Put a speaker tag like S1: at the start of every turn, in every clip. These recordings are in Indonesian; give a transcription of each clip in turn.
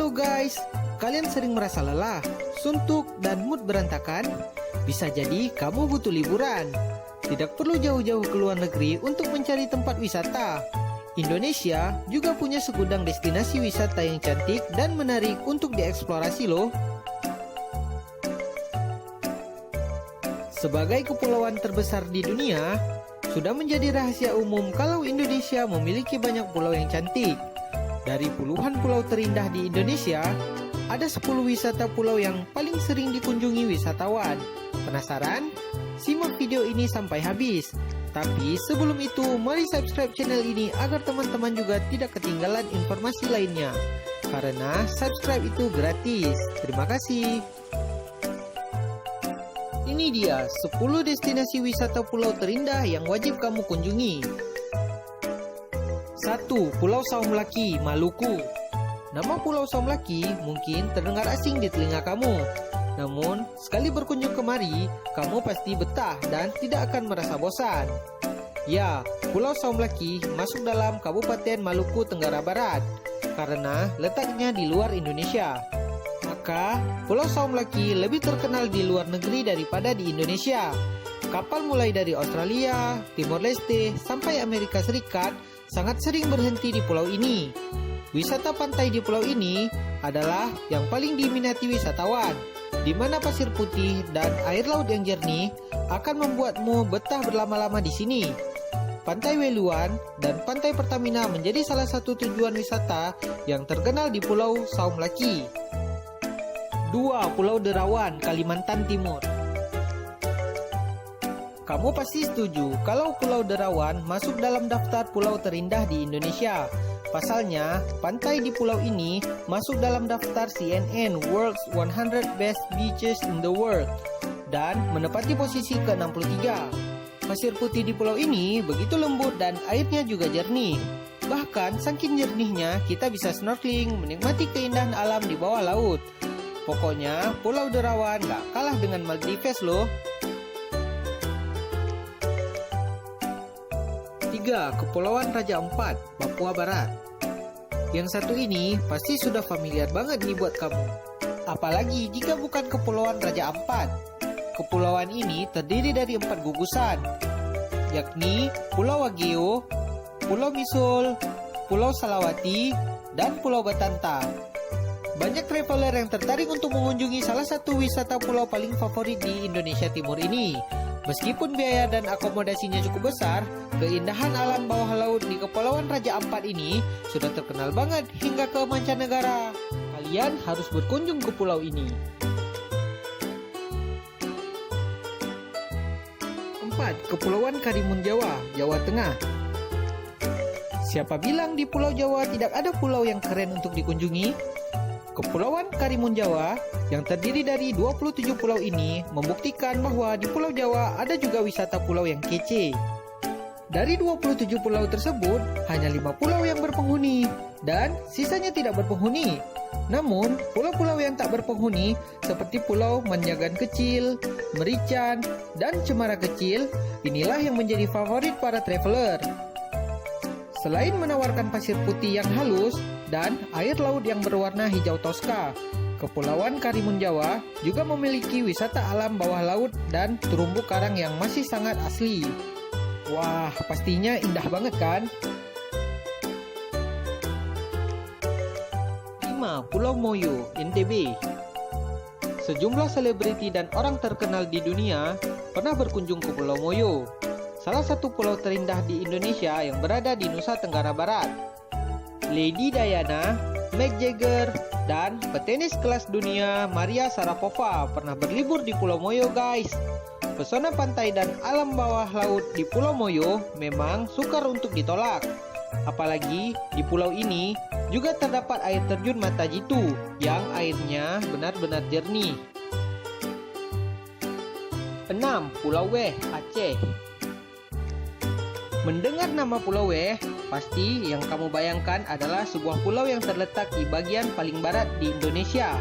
S1: Halo guys, kalian sering merasa lelah, suntuk, dan mood berantakan? Bisa jadi kamu butuh liburan. Tidak perlu jauh-jauh ke luar negeri untuk mencari tempat wisata. Indonesia juga punya segudang destinasi wisata yang cantik dan menarik untuk dieksplorasi loh. Sebagai kepulauan terbesar di dunia, sudah menjadi rahasia umum kalau Indonesia memiliki banyak pulau yang cantik. Dari puluhan pulau terindah di Indonesia, ada 10 wisata pulau yang paling sering dikunjungi wisatawan. Penasaran? Simak video ini sampai habis. Tapi sebelum itu, mari subscribe channel ini agar teman-teman juga tidak ketinggalan informasi lainnya. Karena subscribe itu gratis. Terima kasih. Ini dia 10 destinasi wisata pulau terindah yang wajib kamu kunjungi. 1. Pulau Saum Laki, Maluku. Nama Pulau Saum Laki mungkin terdengar asing di telinga kamu. Namun, sekali berkunjung kemari, kamu pasti betah dan tidak akan merasa bosan. Ya, Pulau Saum Laki masuk dalam Kabupaten Maluku Tenggara Barat karena letaknya di luar Indonesia. Maka, Pulau Saum Laki lebih terkenal di luar negeri daripada di Indonesia. Kapal mulai dari Australia, Timor Leste, sampai Amerika Serikat sangat sering berhenti di pulau ini. Wisata pantai di pulau ini adalah yang paling diminati wisatawan, di mana pasir putih dan air laut yang jernih akan membuatmu betah berlama-lama di sini. Pantai Weluan dan Pantai Pertamina menjadi salah satu tujuan wisata yang terkenal di Pulau Saum Laki. 2. Pulau Derawan, Kalimantan Timur. Kamu pasti setuju kalau Pulau Derawan masuk dalam daftar pulau terindah di Indonesia. Pasalnya, pantai di pulau ini masuk dalam daftar CNN World's 100 Best Beaches in the World dan menempati posisi ke-63. Pasir putih di pulau ini begitu lembut dan airnya juga jernih. Bahkan saking jernihnya kita bisa snorkeling menikmati keindahan alam di bawah laut. Pokoknya Pulau Derawan gak kalah dengan Maldives loh. 3. Kepulauan Raja Ampat, Papua Barat. Yang satu ini pasti sudah familiar banget nih buat kamu. Apalagi jika bukan Kepulauan Raja Ampat. Kepulauan ini terdiri dari 4 gugusan, yakni Pulau Wageo, Pulau Misul, Pulau Salawati, dan Pulau Batanta. Banyak traveler yang tertarik untuk mengunjungi salah satu wisata pulau paling favorit di Indonesia Timur ini. Meskipun biaya dan akomodasinya cukup besar, keindahan alam bawah laut di Kepulauan Raja Ampat ini sudah terkenal banget hingga ke mancanegara. Kalian harus berkunjung ke pulau ini. 4. Kepulauan Karimun Jawa, Jawa Tengah. Siapa bilang di Pulau Jawa tidak ada pulau yang keren untuk dikunjungi? Kepulauan Karimun Jawa yang terdiri dari 27 pulau ini membuktikan bahwa di Pulau Jawa ada juga wisata pulau yang kece. Dari 27 pulau tersebut, hanya 5 pulau yang berpenghuni dan sisanya tidak berpenghuni. Namun, pulau-pulau yang tak berpenghuni seperti Pulau Manjagan Kecil, Merican, dan Cemara Kecil, inilah yang menjadi favorit para traveler. Selain menawarkan pasir putih yang halus dan air laut yang berwarna hijau toska, Kepulauan Karimun Jawa juga memiliki wisata alam bawah laut dan terumbu karang yang masih sangat asli. Wah, pastinya indah banget kan? 5. Pulau Moyo, NTB. Sejumlah selebriti dan orang terkenal di dunia pernah berkunjung ke Pulau Moyo, salah satu pulau terindah di Indonesia yang berada di Nusa Tenggara Barat. Lady Diana, Mick Jagger, dan petenis kelas dunia Maria Sharapova pernah berlibur di Pulau Moyo guys. Pesona pantai dan alam bawah laut di Pulau Moyo memang sukar untuk ditolak. Apalagi di pulau ini juga terdapat air terjun Mata Jitu yang airnya benar-benar jernih. 6. Pulau Weh, Aceh. Mendengar nama Pulau Weh, pasti yang kamu bayangkan adalah sebuah pulau yang terletak di bagian paling barat di Indonesia.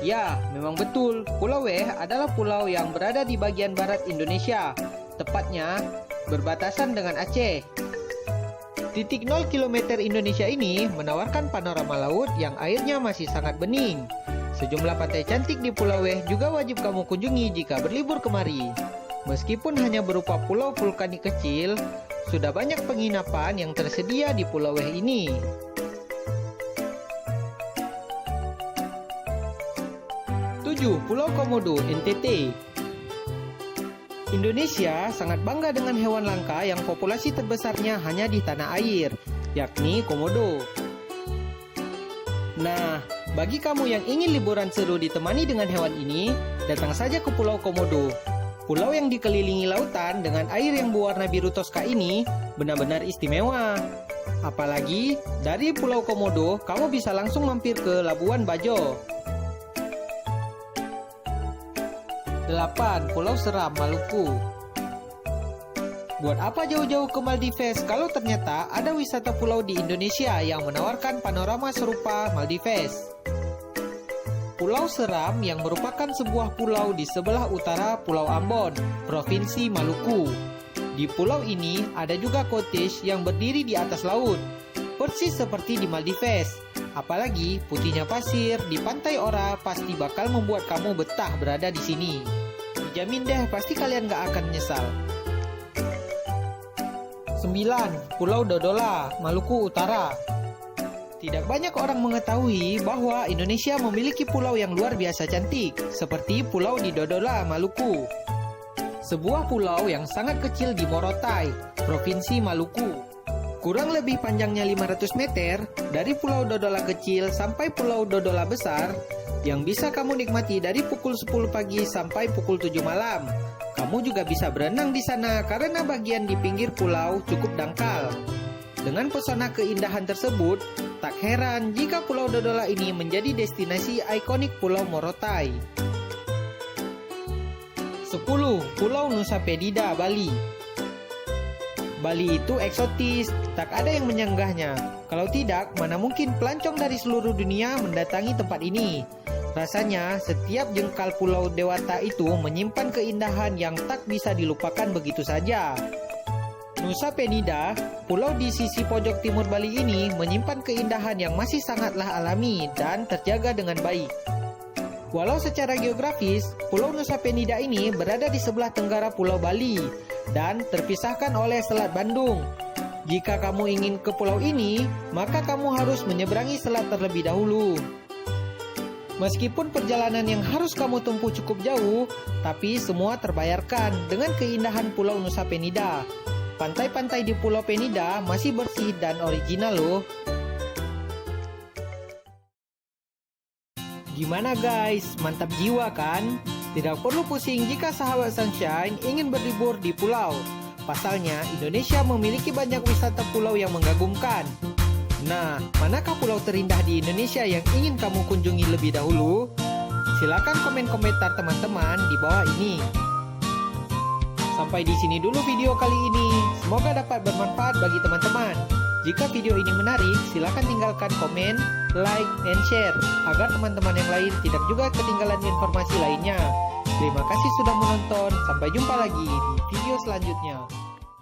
S1: Ya, memang betul, Pulau Weh adalah pulau yang berada di bagian barat Indonesia, tepatnya berbatasan dengan Aceh. Titik 0 km Indonesia ini menawarkan panorama laut yang airnya masih sangat bening. Sejumlah pantai cantik di Pulau Weh juga wajib kamu kunjungi jika berlibur kemari. Meskipun hanya berupa pulau vulkanik kecil, sudah banyak penginapan yang tersedia di Pulau Weh ini. 7. Pulau Komodo, NTT. Indonesia sangat bangga dengan hewan langka yang populasi terbesarnya hanya di tanah air, yakni komodo. Nah, bagi kamu yang ingin liburan seru ditemani dengan hewan ini, datang saja ke Pulau Komodo. Pulau yang dikelilingi lautan dengan air yang berwarna biru toska ini benar-benar istimewa. Apalagi, dari Pulau Komodo, kamu bisa langsung mampir ke Labuan Bajo. 8. Pulau Seram, Maluku. Buat apa jauh-jauh ke Maldives kalau ternyata ada wisata pulau di Indonesia yang menawarkan panorama serupa Maldives? Pulau Seram yang merupakan sebuah pulau di sebelah utara Pulau Ambon, Provinsi Maluku. Di pulau ini ada juga cottage yang berdiri di atas laut, persis seperti di Maldives. Apalagi putihnya pasir di pantai Ora pasti bakal membuat kamu betah berada di sini. Dijamin deh, pasti kalian gak akan menyesal. 9. Pulau Dodola, Maluku Utara. Tidak banyak orang mengetahui bahwa Indonesia memiliki pulau yang luar biasa cantik, seperti pulau di Dodola, Maluku. Sebuah pulau yang sangat kecil di Morotai, Provinsi Maluku. Kurang lebih panjangnya 500 meter dari Pulau Dodola kecil sampai Pulau Dodola besar yang bisa kamu nikmati dari pukul 10 pagi sampai pukul 7 malam. Kamu juga bisa berenang di sana karena bagian di pinggir pulau cukup dangkal. Dengan pesona keindahan tersebut, tak heran jika Pulau Dodola ini menjadi destinasi ikonik Pulau Morotai. 10. Pulau Nusa Penida, Bali. Bali itu eksotis, tak ada yang menyanggahnya. Kalau tidak, mana mungkin pelancong dari seluruh dunia mendatangi tempat ini. Rasanya, setiap jengkal Pulau Dewata itu menyimpan keindahan yang tak bisa dilupakan begitu saja. Nusa Penida, pulau di sisi pojok timur Bali ini menyimpan keindahan yang masih sangatlah alami dan terjaga dengan baik. Walau secara geografis, Pulau Nusa Penida ini berada di sebelah tenggara Pulau Bali dan terpisahkan oleh Selat Bandung. Jika kamu ingin ke pulau ini, maka kamu harus menyeberangi selat terlebih dahulu. Meskipun perjalanan yang harus kamu tempuh cukup jauh, tapi semua terbayarkan dengan keindahan Pulau Nusa Penida. Pantai-pantai di Pulau Penida masih bersih dan original loh. Gimana guys, mantap jiwa kan? Tidak perlu pusing jika sahabat Sunshine ingin berlibur di pulau. Pasalnya, Indonesia memiliki banyak wisata pulau yang mengagumkan. Nah, manakah pulau terindah di Indonesia yang ingin kamu kunjungi lebih dahulu? Silakan komen komentar teman-teman di bawah ini. Sampai di sini dulu video kali ini. Semoga dapat bermanfaat bagi teman-teman. Jika video ini menarik, silakan tinggalkan komen, like, and share agar teman-teman yang lain tidak juga ketinggalan informasi lainnya. Terima kasih sudah menonton. Sampai jumpa lagi di video selanjutnya.